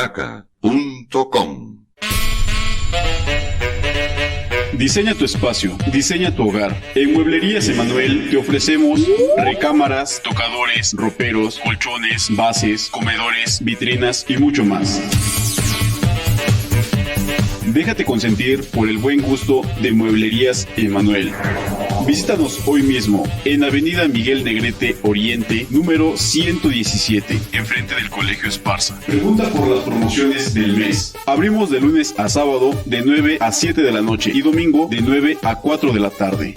radiotpa.com. Diseña tu espacio, diseña tu hogar. En Mueblerías Emanuel te ofrecemos recámaras, tocadores, roperos, colchones, bases, comedores, vitrinas y mucho más. Déjate consentir por el buen gusto de Mueblerías Emanuel. Visítanos hoy mismo en Avenida Miguel Negrete Oriente, número 117, enfrente del Colegio Esparza. Pregunta por las promociones del mes. Abrimos de lunes a sábado de 9 a 7 de la noche y domingo de 9 a 4 de la tarde.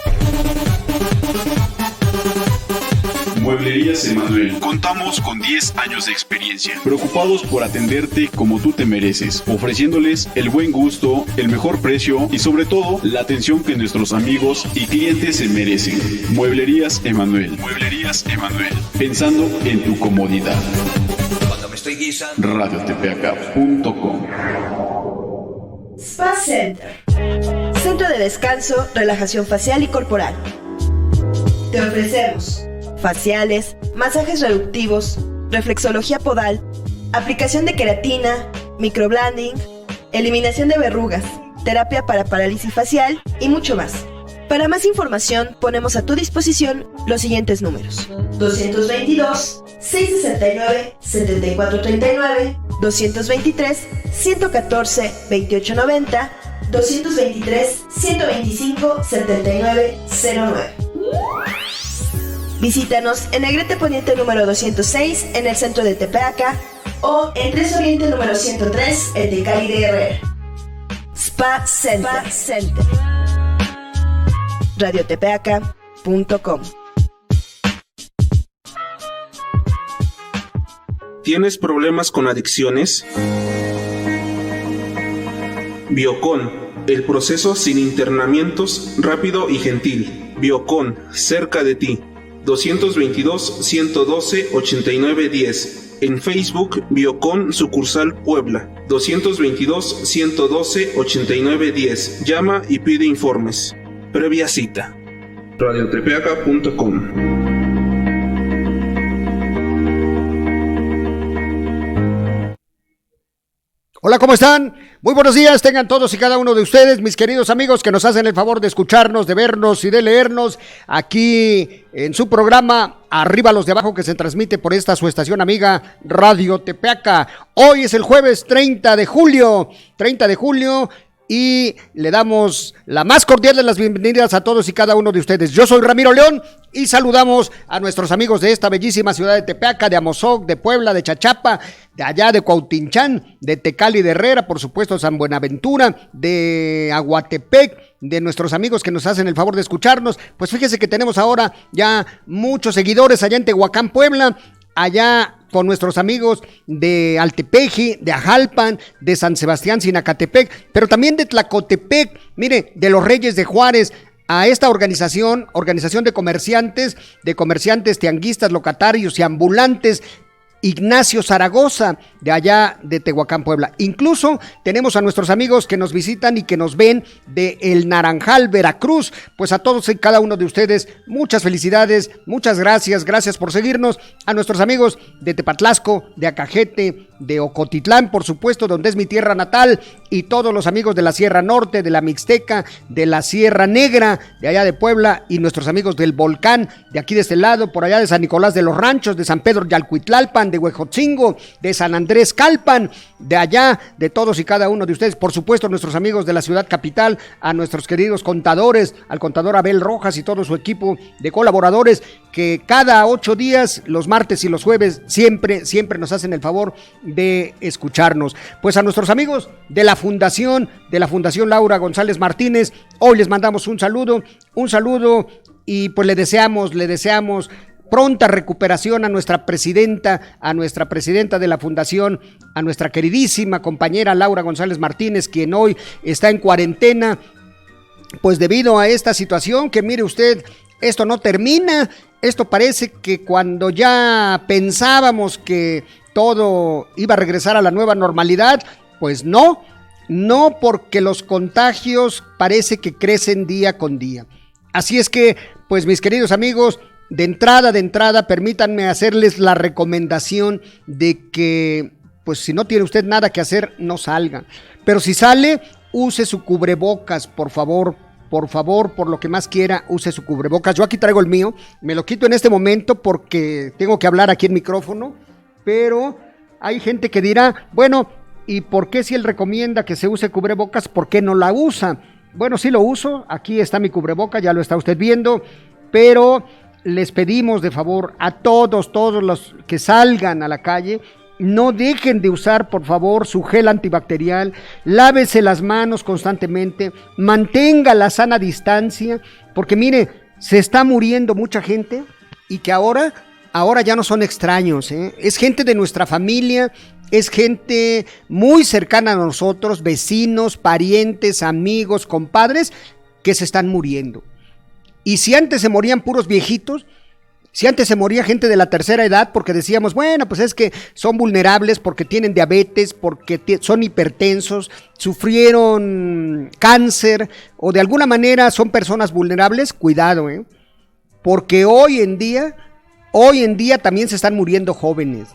Mueblerías Emanuel. Contamos con 10 años de experiencia, preocupados por atenderte como tú te mereces, ofreciéndoles el buen gusto, el mejor precio y sobre todo la atención que nuestros amigos y clientes se merecen. Mueblerías Emanuel. Mueblerías Emanuel. Pensando en tu comodidad. Cuando me estoy guisando. radiotpa.com. Spa Center. Centro de descanso, relajación facial y corporal. Te ofrecemos faciales, masajes reductivos, reflexología podal, aplicación de queratina, microblending, eliminación de verrugas, terapia para parálisis facial y mucho más. Para más información ponemos a tu disposición los siguientes números: 222-669-7439, 223-114-2890, 223-125-7909. Visítanos en Negrete Poniente número 206 en el centro de Tepeaca o en 3 Oriente número 103 en Tecali de Herrera. Spa Center. radiotpa.com. ¿Tienes problemas con adicciones? Biocon, el proceso sin internamientos, rápido y gentil. Biocon, cerca de ti. 222-112-8910. En Facebook, Biocon Sucursal Puebla. 222-112-8910. Llama y pide informes. Previa cita. radiotpa.com. Hola, ¿cómo están? Muy buenos días, tengan todos y cada uno de ustedes, mis queridos amigos que nos hacen el favor de escucharnos, de vernos y de leernos aquí en su programa Arriba los de Abajo, que se transmite por esta su estación amiga Radio Tepeaca. Hoy es el jueves 30 de julio, y le damos la más cordial de las bienvenidas a todos y cada uno de ustedes. Yo soy Ramiro León y saludamos a nuestros amigos de esta bellísima ciudad de Tepeaca, de Amozoc, de Puebla, de Chachapa, de allá de Cuautinchán, de Tecali de Herrera, por supuesto San Buenaventura, de Aguatepec, de nuestros amigos que nos hacen el favor de escucharnos. Pues fíjese que tenemos ahora ya muchos seguidores allá en Tehuacán, Puebla, allá con nuestros amigos de Altepeji, de Ajalpan, de San Sebastián, Sinacatepec, pero también de Tlacotepec, mire, de los Reyes de Juárez, a esta organización de comerciantes, tianguistas, locatarios y ambulantes, Ignacio Zaragoza, de allá de Tehuacán, Puebla. Incluso tenemos a nuestros amigos que nos visitan y que nos ven de El Naranjal, Veracruz. Pues a todos y cada uno de ustedes, muchas felicidades, muchas gracias por seguirnos. A nuestros amigos de Tepatlasco, de Acajete, de Ocotitlán, por supuesto, donde es mi tierra natal, y todos los amigos de la Sierra Norte, de la Mixteca, de la Sierra Negra, de allá de Puebla, y nuestros amigos del Volcán, de aquí de este lado, por allá de San Nicolás de los Ranchos, de San Pedro de Alcuitlalpan, de Huejotzingo, de San Andrés Calpan, de allá, de todos y cada uno de ustedes, por supuesto, nuestros amigos de la ciudad capital, a nuestros queridos contadores, al contador Abel Rojas y todo su equipo de colaboradores, que cada 8 días, los martes y los jueves, siempre nos hacen el favor de escucharnos. Pues a nuestros amigos de la Fundación Laura González Martínez, hoy les mandamos un saludo, y pues le deseamos pronta recuperación a nuestra presidenta de la fundación, a nuestra queridísima compañera Laura González Martínez, quien hoy está en cuarentena, pues debido a esta situación que, mire usted, esto no termina. Esto parece que cuando ya pensábamos que todo iba a regresar a la nueva normalidad, pues no, porque los contagios parece que crecen día con día. Así es que, pues mis queridos amigos, de entrada, permítanme hacerles la recomendación de que pues si no tiene usted nada que hacer, no salga. Pero si sale, use su cubrebocas, por favor, por lo que más quiera, use su cubrebocas. Yo aquí traigo el mío, me lo quito en este momento porque tengo que hablar aquí en micrófono, pero hay gente que dirá, bueno, ¿y por qué si él recomienda que se use cubrebocas, por qué no la usa? Bueno, sí lo uso, aquí está mi cubrebocas, ya lo está usted viendo, pero les pedimos de favor a todos los que salgan a la calle, no dejen de usar, por favor, su gel antibacterial, lávese las manos constantemente, mantenga la sana distancia, porque mire, se está muriendo mucha gente y que ahora ya no son extraños, es gente de nuestra familia, es gente muy cercana a nosotros, vecinos, parientes, amigos, compadres, que se están muriendo. Y si antes se morían puros viejitos, si antes se moría gente de la tercera edad porque decíamos, bueno, pues es que son vulnerables porque tienen diabetes, porque son hipertensos, sufrieron cáncer o de alguna manera son personas vulnerables, cuidado, porque hoy en día también se están muriendo jóvenes.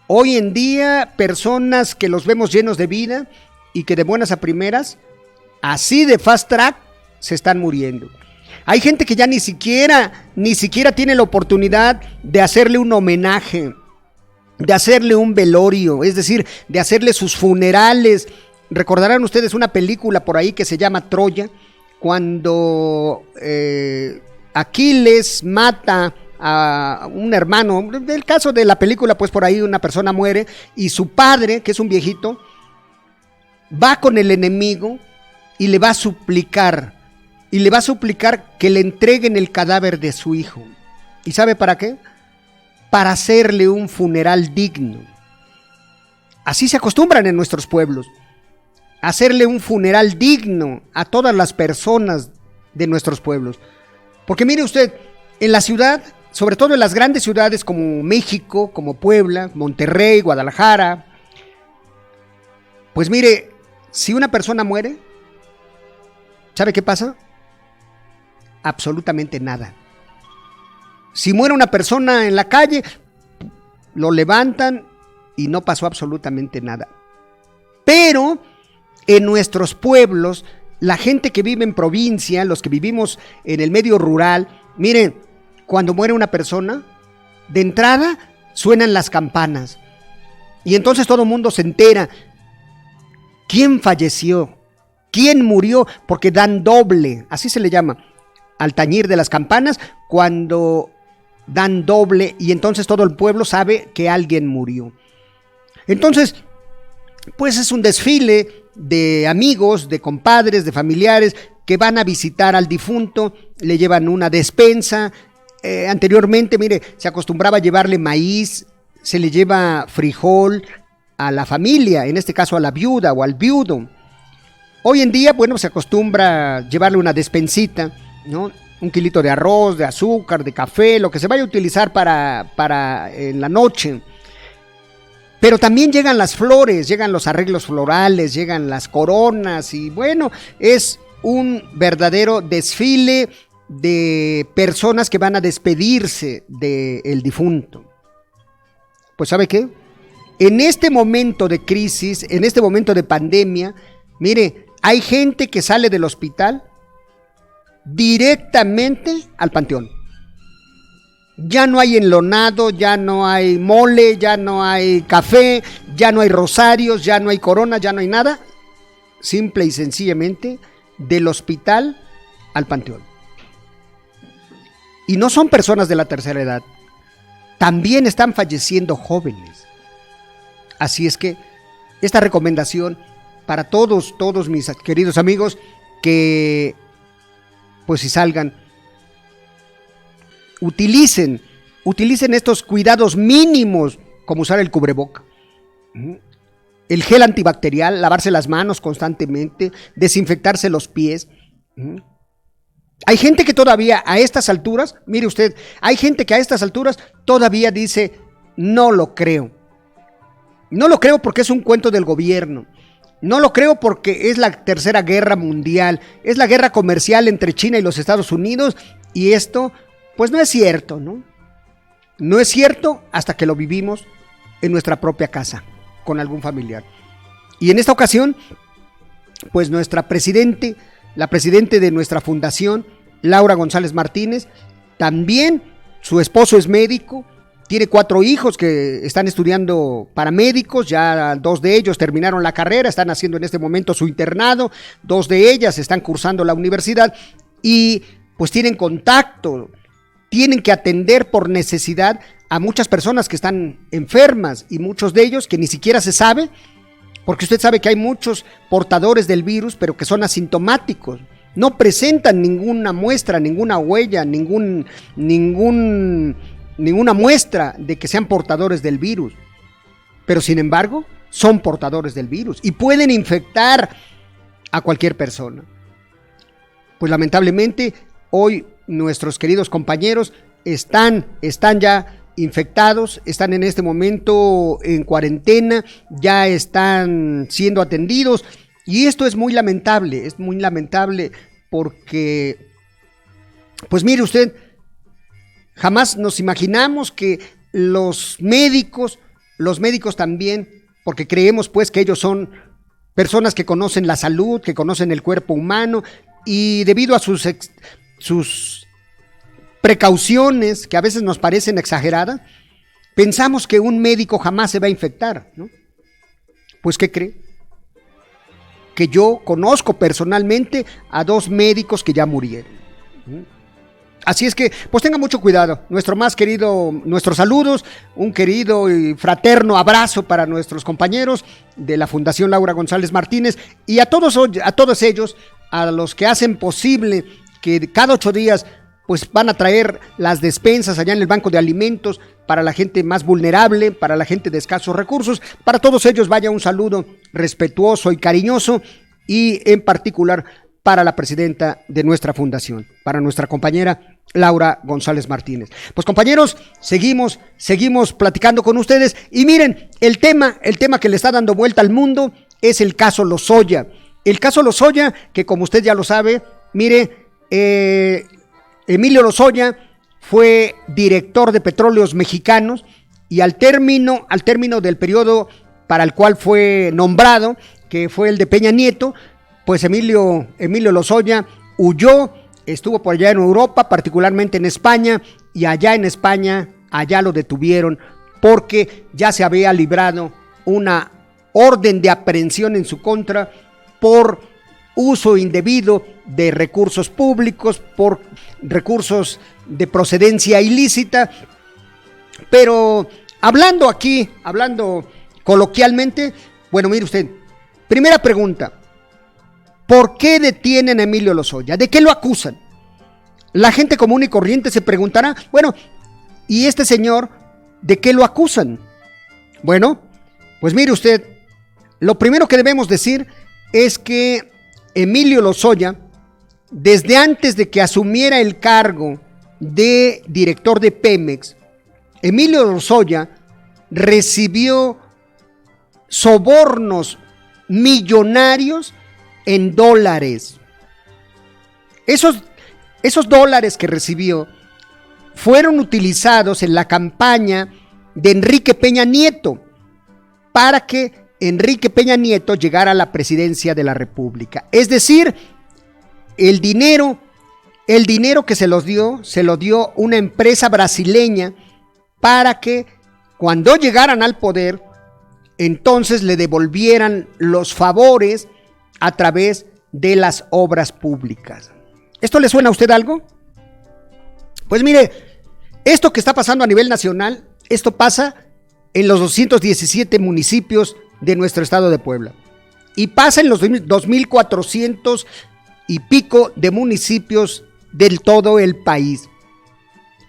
Hoy en día personas que los vemos llenos de vida y que de buenas a primeras, así de fast track, se están muriendo. Hay gente que ya ni siquiera tiene la oportunidad de hacerle un homenaje, de hacerle un velorio, es decir, de hacerle sus funerales. Recordarán ustedes una película por ahí que se llama Troya, cuando Aquiles mata a un hermano. El caso de la película, pues por ahí una persona muere y su padre, que es un viejito, va con el enemigo y le va a suplicar que le entreguen el cadáver de su hijo. ¿Y sabe para qué? Para hacerle un funeral digno. Así se acostumbran en nuestros pueblos, hacerle un funeral digno a todas las personas de nuestros pueblos. Porque mire usted, en la ciudad, sobre todo en las grandes ciudades como México, como Puebla, Monterrey, Guadalajara, pues mire, si una persona muere, ¿sabe qué pasa? Absolutamente nada. Si muere una persona en la calle, lo levantan y no pasó absolutamente nada. Pero en nuestros pueblos, la gente que vive en provincia, los que vivimos en el medio rural, miren, cuando muere una persona, de entrada suenan las campanas y entonces todo el mundo se entera. ¿Quién falleció? ¿Quién murió? Porque dan doble, así se le llama, al tañir de las campanas, cuando dan doble y entonces todo el pueblo sabe que alguien murió. Entonces, pues es un desfile de amigos, de compadres, de familiares que van a visitar al difunto, le llevan una despensa. Anteriormente, mire, se acostumbraba a llevarle maíz, se le lleva frijol a la familia, en este caso a la viuda o al viudo. Hoy en día, bueno, se acostumbra llevarle una despensita, ¿no? Un kilito de arroz, de azúcar, de café, lo que se vaya a utilizar para en la noche. Pero también llegan las flores, llegan los arreglos florales, llegan las coronas y bueno, es un verdadero desfile de personas que van a despedirse del difunto. Pues ¿sabe qué? En este momento de crisis, en este momento de pandemia, mire, hay gente que sale del hospital directamente al panteón. Ya no hay enlonado, ya no hay mole, ya no hay café, ya no hay rosarios, ya no hay corona, ya no hay nada. Simple y sencillamente del hospital al panteón. Y no son personas de la tercera edad, también están falleciendo jóvenes. Así es que esta recomendación para todos mis queridos amigos, que pues si salgan, utilicen estos cuidados mínimos, como usar el cubreboca, el gel antibacterial, lavarse las manos constantemente, desinfectarse los pies. Hay gente que todavía a estas alturas, mire usted, hay gente que a estas alturas todavía dice, no lo creo. No lo creo porque es un cuento del gobierno. No lo creo porque es la tercera guerra mundial, es la guerra comercial entre China y los Estados Unidos, y esto, pues no es cierto, ¿no? No es cierto hasta que lo vivimos en nuestra propia casa. con algún familiar. Y en esta ocasión, pues nuestra presidente, la presidente de nuestra fundación, Laura González Martínez, también su esposo es médico, tiene 4 hijos que están estudiando paramédicos, ya 2 de ellos terminaron la carrera, están haciendo en este momento su internado, 2 de ellas están cursando la universidad y pues tienen contacto, tienen que atender por necesidad a muchas personas que están enfermas y muchos de ellos que ni siquiera se sabe, porque usted sabe que hay muchos portadores del virus, pero que son asintomáticos, no presentan ninguna muestra, ninguna huella, ninguna muestra de que sean portadores del virus, pero sin embargo son portadores del virus y pueden infectar a cualquier persona. Pues lamentablemente hoy nuestros queridos compañeros están ya infectados, están en este momento en cuarentena, ya están siendo atendidos y esto es muy lamentable porque, pues mire usted, jamás nos imaginamos que los médicos también, porque creemos pues que ellos son personas que conocen la salud, que conocen el cuerpo humano y debido a sus precauciones, que a veces nos parecen exageradas, pensamos que un médico jamás se va a infectar, ¿no? Pues, ¿qué cree? Que yo conozco personalmente a 2 médicos que ya murieron. Así es que, pues tenga mucho cuidado. Nuestros saludos, un querido y fraterno abrazo para nuestros compañeros de la Fundación Laura González Martínez y a todos ellos, a los que hacen posible que cada 8 días pues van a traer las despensas allá en el banco de alimentos para la gente más vulnerable, para la gente de escasos recursos. Para todos ellos vaya un saludo respetuoso y cariñoso y en particular para la presidenta de nuestra fundación, para nuestra compañera Laura González Martínez. Pues compañeros, seguimos platicando con ustedes y miren, el tema que le está dando vuelta al mundo es el caso Lozoya. El caso Lozoya, que como usted ya lo sabe, mire, Emilio Lozoya fue director de Petróleos Mexicanos y al término del periodo para el cual fue nombrado, que fue el de Peña Nieto, pues Emilio Lozoya huyó, estuvo por allá en Europa, particularmente en España, y allá en España, allá lo detuvieron porque ya se había librado una orden de aprehensión en su contra por uso indebido de recursos públicos, por recursos de procedencia ilícita. Pero hablando coloquialmente, bueno, mire usted, primera pregunta, ¿por qué detienen a Emilio Lozoya? ¿De qué lo acusan? La gente común y corriente se preguntará, bueno, ¿y este señor de qué lo acusan? Bueno, pues mire usted, lo primero que debemos decir es que Emilio Lozoya, desde antes de que asumiera el cargo de director de Pemex, Emilio Lozoya recibió sobornos millonarios en dólares. Esos dólares que recibió fueron utilizados en la campaña de Enrique Peña Nieto para que Enrique Peña Nieto llegara a la presidencia de la República. Es decir, el dinero que se lo dio una empresa brasileña para que cuando llegaran al poder, entonces le devolvieran los favores a través de las obras públicas. ¿Esto le suena a usted algo? Pues mire, esto que está pasando a nivel nacional, esto pasa en los 217 municipios de nuestro estado de Puebla y pasa en los 2,400 y pico de municipios del todo el país.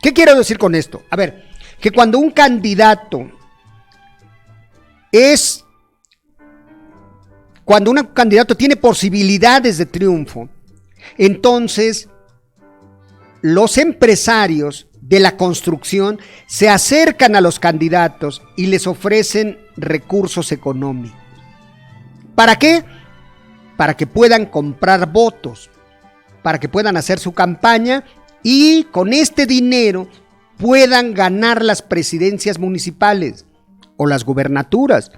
¿Qué quiero decir con esto? A ver, que cuando un candidato tiene posibilidades de triunfo, entonces los empresarios de la construcción se acercan a los candidatos y les ofrecen recursos económicos. ¿Para qué? Para que puedan comprar votos, para que puedan hacer su campaña y con este dinero puedan ganar las presidencias municipales o las gubernaturas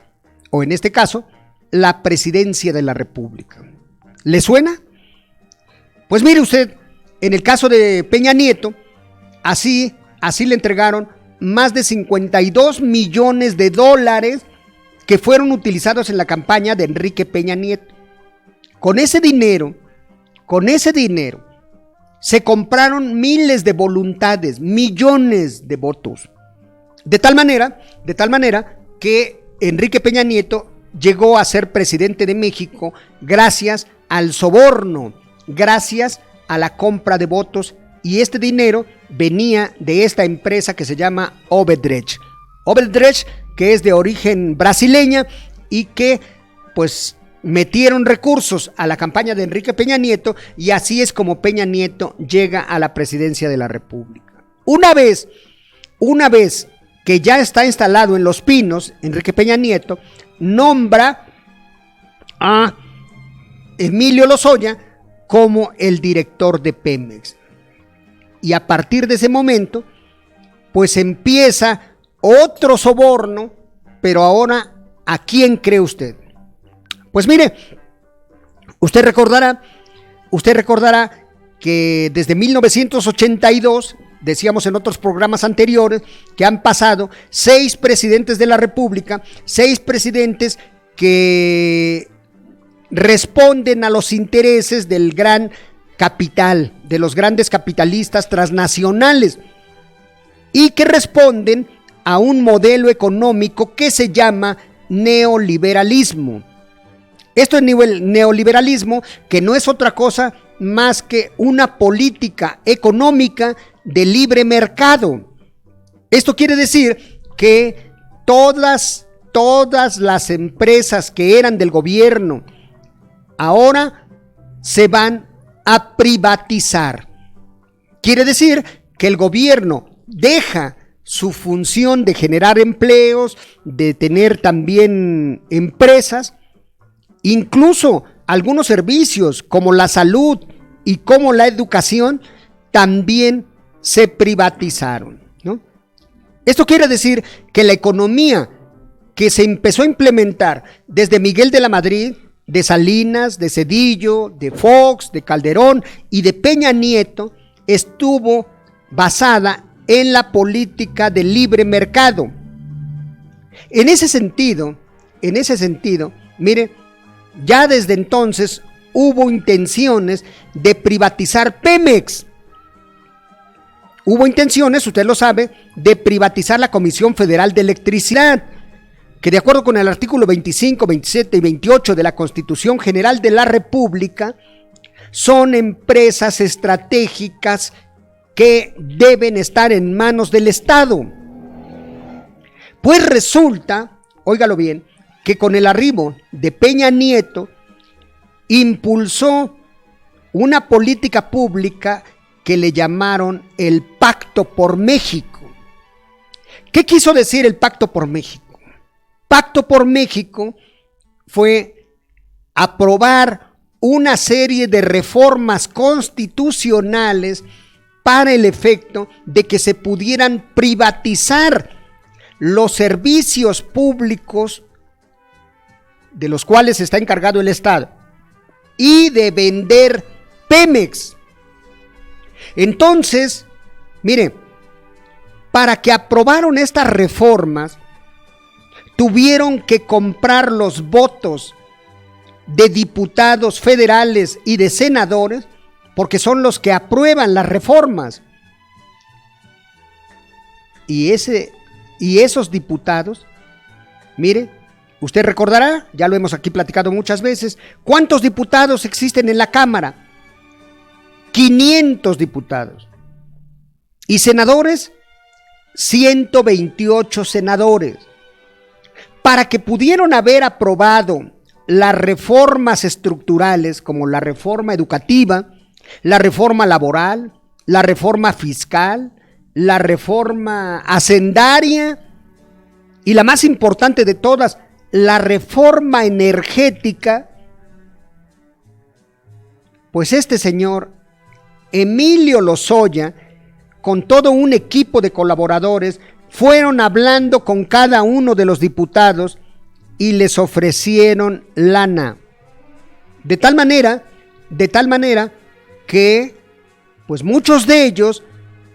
o en este caso, la presidencia de la República. ¿Le suena? Pues mire usted, en el caso de Peña Nieto, así le entregaron más de 52 millones de dólares que fueron utilizados en la campaña de Enrique Peña Nieto. Con ese dinero, se compraron miles de voluntades, millones de votos. De tal manera que Enrique Peña Nieto llegó a ser presidente de México gracias al soborno, gracias a la compra de votos, y este dinero venía de esta empresa que se llama Odebrecht. Odebrecht, que es de origen brasileña y que pues metieron recursos a la campaña de Enrique Peña Nieto, y así es como Peña Nieto llega a la presidencia de la República. Una vez que ya está instalado en Los Pinos, Enrique Peña Nieto nombra a Emilio Lozoya como el director de Pemex. Y a partir de ese momento, pues empieza otro soborno, pero ahora, ¿a quién cree usted? Pues mire, usted recordará que desde 1982, decíamos en otros programas anteriores, que han pasado 6 presidentes de la República, 6 presidentes que responden a los intereses del gran capital, de los grandes capitalistas transnacionales, y que responden a un modelo económico que se llama neoliberalismo. Esto es neoliberalismo, que no es otra cosa más que una política económica de libre mercado. Esto quiere decir que todas las empresas que eran del gobierno ahora se van a privatizar. Quiere decir que el gobierno deja su función de generar empleos, de tener también empresas, incluso algunos servicios como la salud y como la educación también se privatizaron, ¿no? Esto quiere decir que la economía que se empezó a implementar desde Miguel de la Madrid, de Salinas, de Zedillo, de Fox, de Calderón y de Peña Nieto, estuvo basada en la política de libre mercado. En ese sentido, mire, ya desde entonces hubo intenciones de privatizar Pemex. Hubo intenciones, usted lo sabe, de privatizar la Comisión Federal de Electricidad, que de acuerdo con el artículo 25, 27 y 28 de la Constitución General de la República, son empresas estratégicas que deben estar en manos del Estado. Pues resulta, óigalo bien, que con el arribo de Peña Nieto impulsó una política pública que le llamaron el Pacto por México. ¿Qué quiso decir el Pacto por México? Pacto por México fue aprobar una serie de reformas constitucionales para el efecto de que se pudieran privatizar los servicios públicos de los cuales está encargado el Estado y de vender Pemex. Entonces, mire, para que aprobaron estas reformas, tuvieron que comprar los votos de diputados federales y de senadores, porque son los que aprueban las reformas. Y esos diputados, mire, usted recordará, ya lo hemos aquí platicado muchas veces, ¿cuántos diputados existen en la Cámara? 500 diputados. Y senadores, 128 senadores. Para que pudieron haber aprobado las reformas estructurales, como la reforma educativa, la reforma laboral, la reforma fiscal, la reforma hacendaria y la más importante de todas, la reforma energética, pues este señor Emilio Lozoya, con todo un equipo de colaboradores, fueron hablando con cada uno de los diputados y les ofrecieron lana. De tal manera que pues muchos de ellos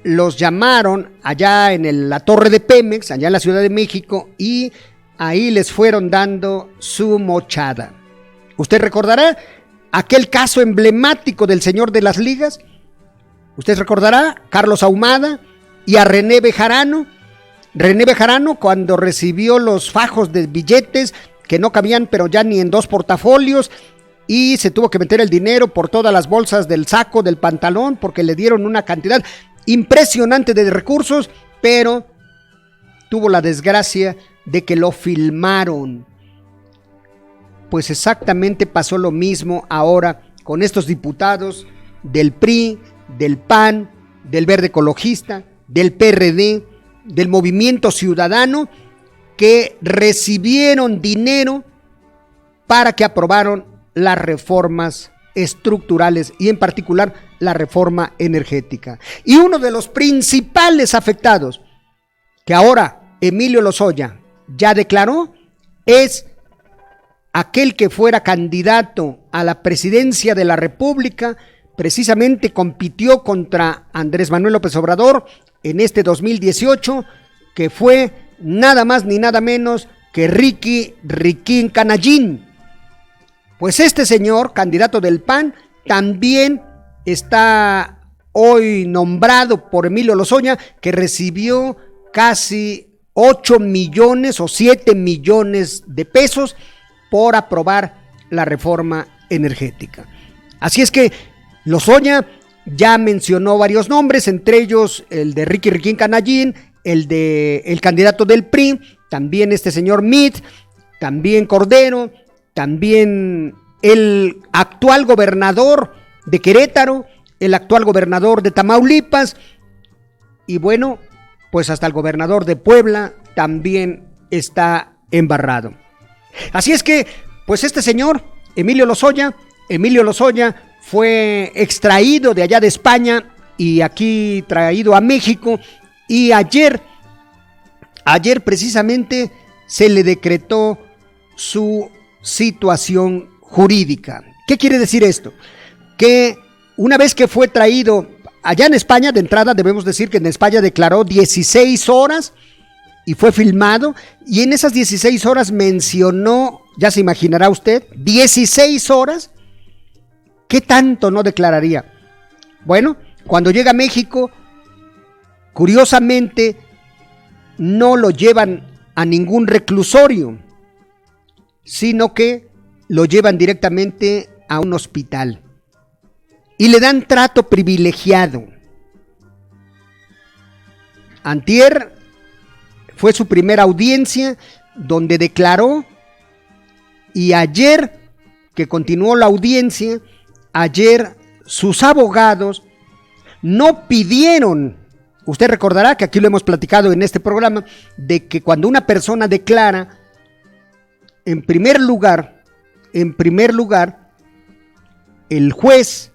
los llamaron allá en la torre de Pemex, allá en la Ciudad de México, y ahí les fueron dando su mochada. Usted recordará aquel caso emblemático del señor de las ligas. Usted recordará Carlos Ahumada y a René Bejarano. René Bejarano, cuando recibió los fajos de billetes que no cabían pero ya ni en 2 portafolios, y se tuvo que meter el dinero por todas las bolsas del saco, del pantalón, porque le dieron una cantidad impresionante de recursos, pero tuvo la desgracia de que lo filmaron. Pues exactamente pasó lo mismo ahora con estos diputados del PRI, del PAN, del Verde Ecologista, del PRD, del Movimiento Ciudadano, que recibieron dinero para que aprobaron las reformas estructurales y en particular la reforma energética. Y uno de los principales afectados, que ahora Emilio Lozoya ya declaró, es aquel que fuera candidato a la presidencia de la República. Precisamente compitió contra Andrés Manuel López Obrador en este 2018, que fue nada más ni nada menos que Riquín Canallín. Pues este señor, candidato del PAN, también está hoy nombrado por Emilio Lozoya, que recibió casi 8 millones o 7 millones de pesos por aprobar la reforma energética. Así es que Lozoya ya mencionó varios nombres, entre ellos el de Riquín Canallín, el candidato del PRI, también este señor Meade, también Cordero, también el actual gobernador de Querétaro, el actual gobernador de Tamaulipas, y bueno, pues hasta el gobernador de Puebla también está embarrado. Así es que, pues este señor, Emilio Lozoya, fue extraído de allá de España y aquí traído a México, y ayer precisamente se le decretó su situación jurídica. ¿Qué quiere decir esto? Que una vez que fue traído allá en España, de entrada debemos decir que en España declaró 16 horas y fue filmado, y en esas 16 horas mencionó, ya se imaginará usted, 16 horas. ¿Qué tanto no declararía? Bueno, cuando llega a México, curiosamente, no lo llevan a ningún reclusorio, sino que lo llevan directamente a un hospital y le dan trato privilegiado. Antier fue su primera audiencia donde declaró, y ayer que continuó la audiencia, ayer sus abogados no pidieron, usted recordará que aquí lo hemos platicado en este programa, de que cuando una persona declara, en primer lugar, el juez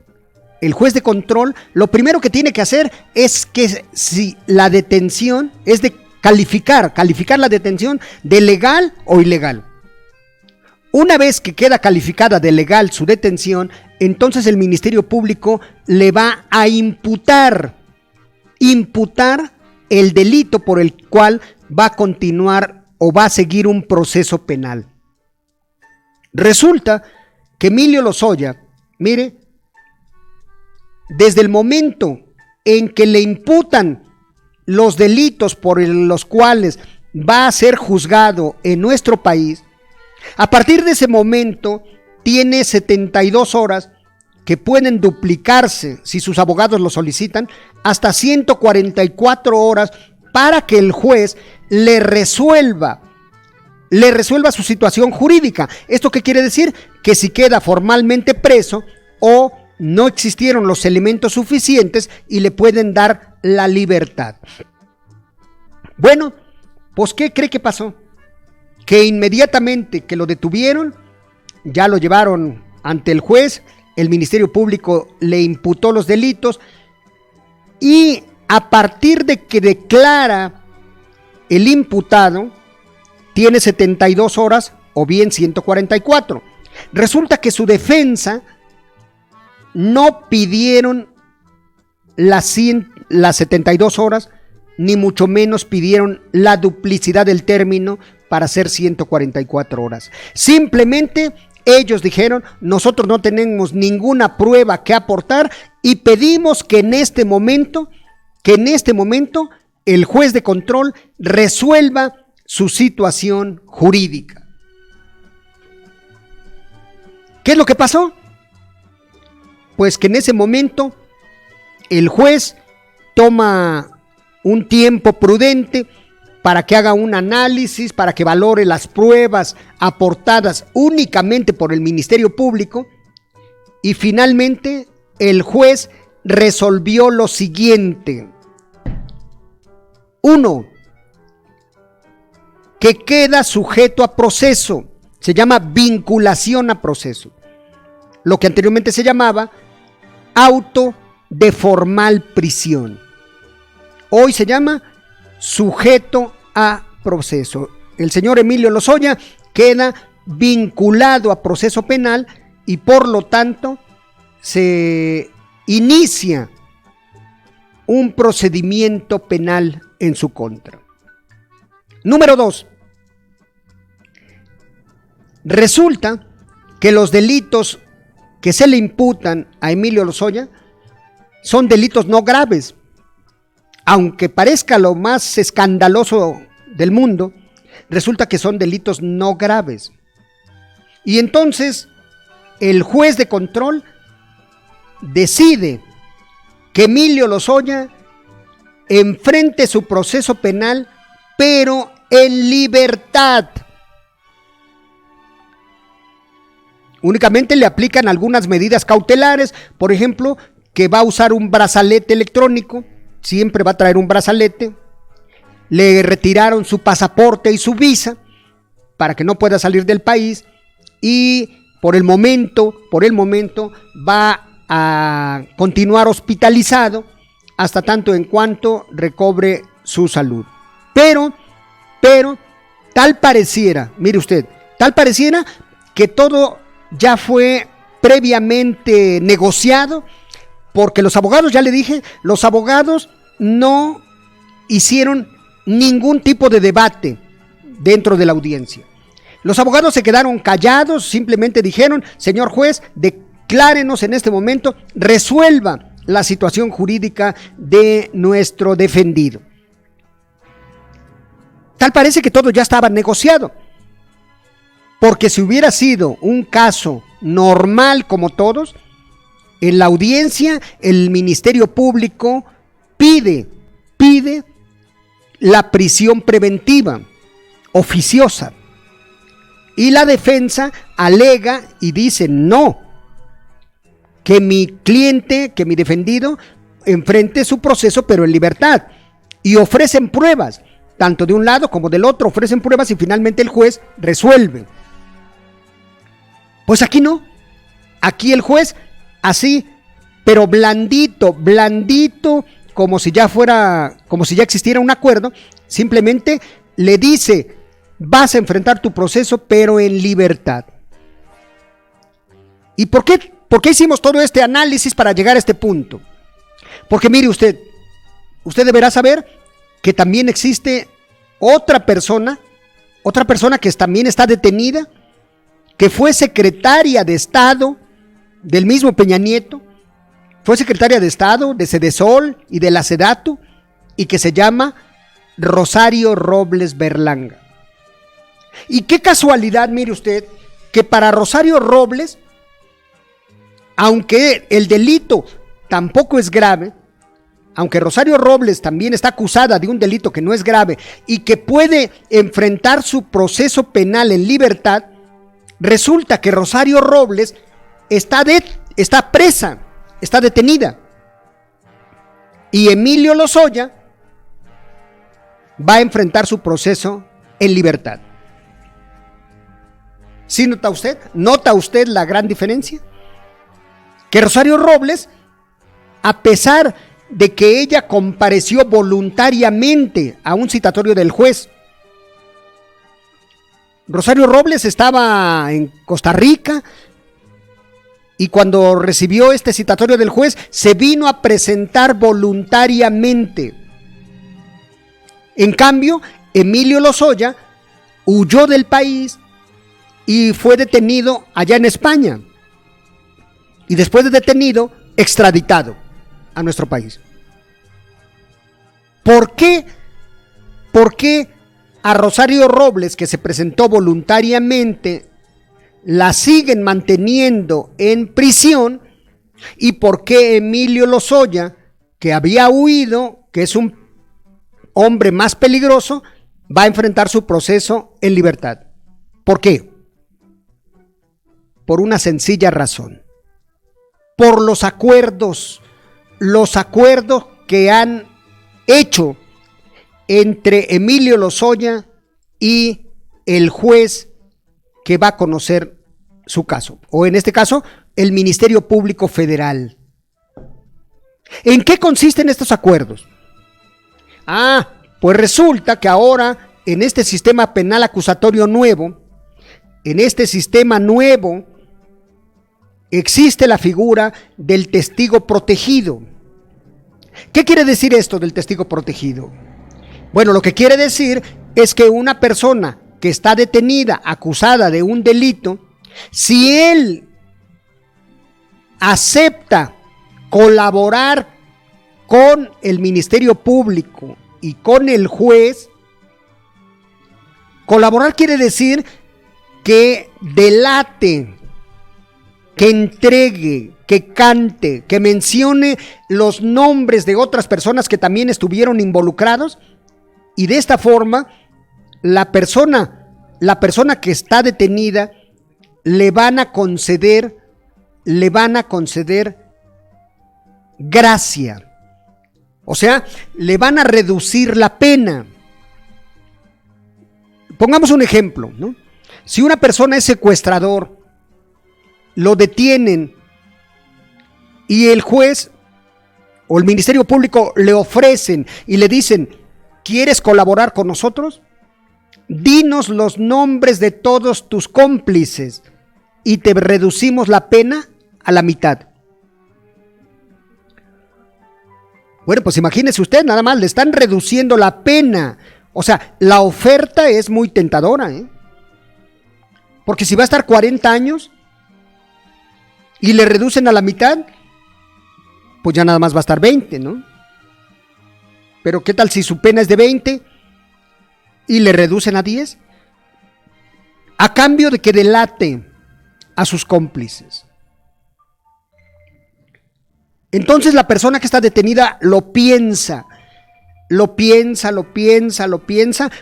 de control, lo primero que tiene que hacer es que si la detención es de calificar la detención de legal o ilegal. Una vez que queda calificada de legal su detención, entonces el Ministerio Público le va a imputar el delito por el cual va a continuar o va a seguir un proceso penal. Resulta que Emilio Lozoya, mire, desde el momento en que le imputan los delitos por los cuales va a ser juzgado en nuestro país, a partir de ese momento tiene 72 horas que pueden duplicarse, si sus abogados lo solicitan, hasta 144 horas para que el juez le resuelva su situación jurídica. ¿Esto qué quiere decir? Que si queda formalmente preso o no existieron los elementos suficientes y le pueden dar la libertad. Bueno, pues ¿qué cree que pasó? Que inmediatamente que lo detuvieron, ya lo llevaron ante el juez, el Ministerio Público le imputó los delitos, y a partir de que declara el imputado, tiene 72 horas o bien 144. Resulta que su defensa no pidieron las 72 horas, ni mucho menos pidieron la duplicidad del término para hacer 144 horas. Simplemente ellos dijeron, nosotros no tenemos ninguna prueba que aportar y pedimos que en este momento el juez de control resuelva su situación jurídica. ¿Qué es lo que pasó? Pues que en ese momento el juez toma un tiempo prudente para que haga un análisis, para que valore las pruebas aportadas únicamente por el Ministerio Público, y finalmente el juez resolvió lo siguiente. 1. Que queda sujeto a proceso, se llama vinculación a proceso, lo que anteriormente se llamaba auto de formal prisión. Hoy se llama sujeto a proceso. El señor Emilio Lozoya queda vinculado a proceso penal y por lo tanto se inicia un procedimiento penal en su contra. Número 2. Resulta que los delitos que se le imputan a Emilio Lozoya son delitos no graves. Aunque parezca lo más escandaloso del mundo, resulta que son delitos no graves. Y entonces el juez de control decide que Emilio Lozoya enfrente su proceso penal, pero en libertad. Únicamente le aplican algunas medidas cautelares, por ejemplo, que va a usar un brazalete electrónico, siempre va a traer un brazalete. Le retiraron su pasaporte y su visa para que no pueda salir del país y por el momento va a continuar hospitalizado hasta tanto en cuanto recobre su salud. Pero tal pareciera, mire usted, tal pareciera que todo ya fue previamente negociado, porque los abogados, ya le dije, los abogados no hicieron ningún tipo de debate dentro de la audiencia. Los abogados se quedaron callados, simplemente dijeron, señor juez, declárenos en este momento, resuelva la situación jurídica de nuestro defendido. Tal parece que todo ya estaba negociado, porque si hubiera sido un caso normal como todos, en la audiencia el Ministerio Público pide la prisión preventiva oficiosa y la defensa alega y dice no, que mi cliente, que mi defendido enfrente su proceso pero en libertad, y ofrecen pruebas, tanto de un lado como del otro ofrecen pruebas y finalmente el juez resuelve. Pues aquí no, aquí el juez así, pero blandito, como si ya existiera un acuerdo, simplemente le dice, vas a enfrentar tu proceso, pero en libertad. ¿Y por qué hicimos todo este análisis para llegar a este punto? Porque mire usted deberá saber que también existe otra persona que también está detenida, que fue secretaria de Estado del mismo Peña Nieto, fue secretaria de Estado de Sedesol y de la Sedatu, y que se llama Rosario Robles Berlanga. Y qué casualidad, mire usted, que para Rosario Robles, aunque el delito tampoco es grave, aunque Rosario Robles también está acusada de un delito que no es grave y que puede enfrentar su proceso penal en libertad, resulta que Rosario Robles está presa, está detenida. Y Emilio Lozoya va a enfrentar su proceso en libertad. ¿Sí nota usted? ¿Nota usted la gran diferencia? Que Rosario Robles, a pesar de que ella compareció voluntariamente a un citatorio del juez, Rosario Robles estaba en Costa Rica y cuando recibió este citatorio del juez se vino a presentar voluntariamente. En cambio, Emilio Lozoya huyó del país y fue detenido allá en España. Y después de detenido, extraditado a nuestro país. ¿Por qué? ¿Por qué a Rosario Robles, que se presentó voluntariamente, la siguen manteniendo en prisión? ¿Y por qué Emilio Lozoya, que había huido, que es un hombre más peligroso, va a enfrentar su proceso en libertad? ¿Por qué? Por una sencilla razón. Por los acuerdos que han hecho entre Emilio Lozoya y el juez que va a conocer su caso, o en este caso, el Ministerio Público Federal. ¿En qué consisten estos acuerdos? Pues resulta que ahora, en este sistema penal acusatorio nuevo, existe la figura del testigo protegido. ¿Qué quiere decir esto del testigo protegido? Bueno, lo que quiere decir es que una persona que está detenida, acusada de un delito, si él acepta colaborar con el Ministerio Público y con el juez, colaborar quiere decir que delate, que entregue, que cante, que mencione los nombres de otras personas que también estuvieron involucrados, y de esta forma la persona que está detenida le van a conceder gracia. O sea, le van a reducir la pena. Pongamos un ejemplo, ¿no? Si una persona es secuestrador, lo detienen y el juez o el Ministerio Público le ofrecen y le dicen: ¿quieres colaborar con nosotros? Dinos los nombres de todos tus cómplices y te reducimos la pena a la mitad. Bueno, pues imagínese usted, nada más le están reduciendo la pena. O sea, la oferta es muy tentadora, ¿eh? Porque si va a estar 40 años y le reducen a la mitad, pues ya nada más va a estar 20, ¿no? Pero ¿qué tal si su pena es de 20 y le reducen a 10? A cambio de que delate a sus cómplices. Entonces la persona que está detenida lo piensa,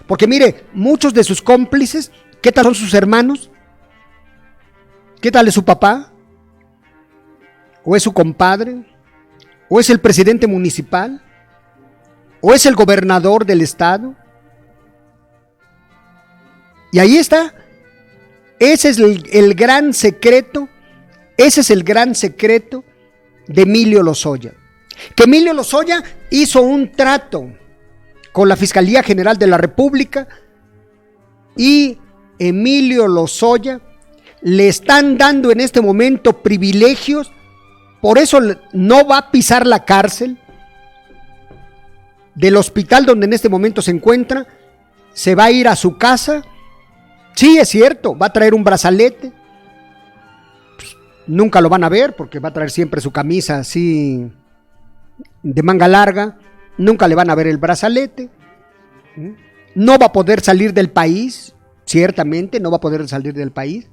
porque mire, muchos de sus cómplices, ¿qué tal son sus hermanos? ¿Qué tal es su papá? ¿O es su compadre? ¿O es el presidente municipal? ¿O es el gobernador del estado? Y ahí está. Ese es el gran secreto. Ese es el gran secreto de Emilio Lozoya. Que Emilio Lozoya hizo un trato con la Fiscalía General de la República y Emilio Lozoya le están dando en este momento privilegios. Por eso no va a pisar la cárcel. Del hospital donde en este momento se encuentra, se va a ir a su casa. Sí, es cierto, va a traer un brazalete. Pues, nunca lo van a ver porque va a traer siempre su camisa así de manga larga. Nunca le van a ver el brazalete. No va a poder salir del país, ciertamente no va a poder salir del país.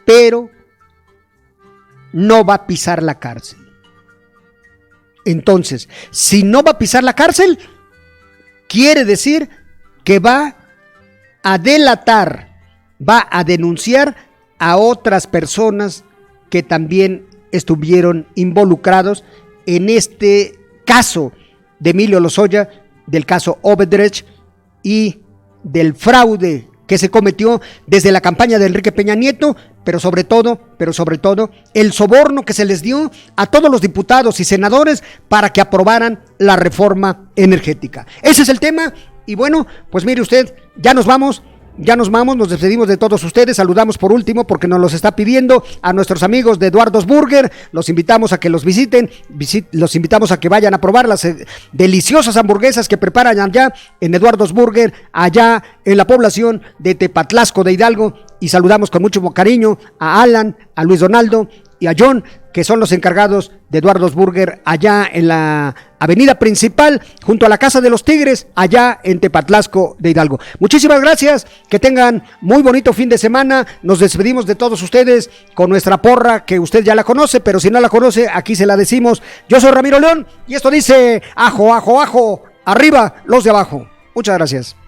Pero no va a pisar la cárcel. Entonces, si no va a pisar la cárcel, quiere decir que va a delatar, va a denunciar a otras personas que también estuvieron involucrados en este caso de Emilio Lozoya, del caso Odebrecht y del fraude que se cometió desde la campaña de Enrique Peña Nieto, pero sobre todo, el soborno que se les dio a todos los diputados y senadores para que aprobaran la reforma energética. Ese es el tema, y bueno, pues mire usted, ya nos vamos, ya nos vamos, nos despedimos de todos ustedes. Saludamos por último, porque nos los está pidiendo, a nuestros amigos de Eduardo's Burger. Los invitamos a que los visiten, los invitamos a que vayan a probar las deliciosas hamburguesas que preparan allá en Eduardo's Burger, allá en la población de Tepatlasco de Hidalgo. Y saludamos con mucho cariño a Alan, a Luis Donaldo y a John, que son los encargados de Eduardo's Burger allá en la avenida principal, junto a la Casa de los Tigres, allá en Tepatlasco de Hidalgo. Muchísimas gracias, que tengan muy bonito fin de semana. Nos despedimos de todos ustedes con nuestra porra, que usted ya la conoce, pero si no la conoce, aquí se la decimos. Yo soy Ramiro León y esto dice: ajo, ajo, ajo, arriba los de abajo. Muchas gracias.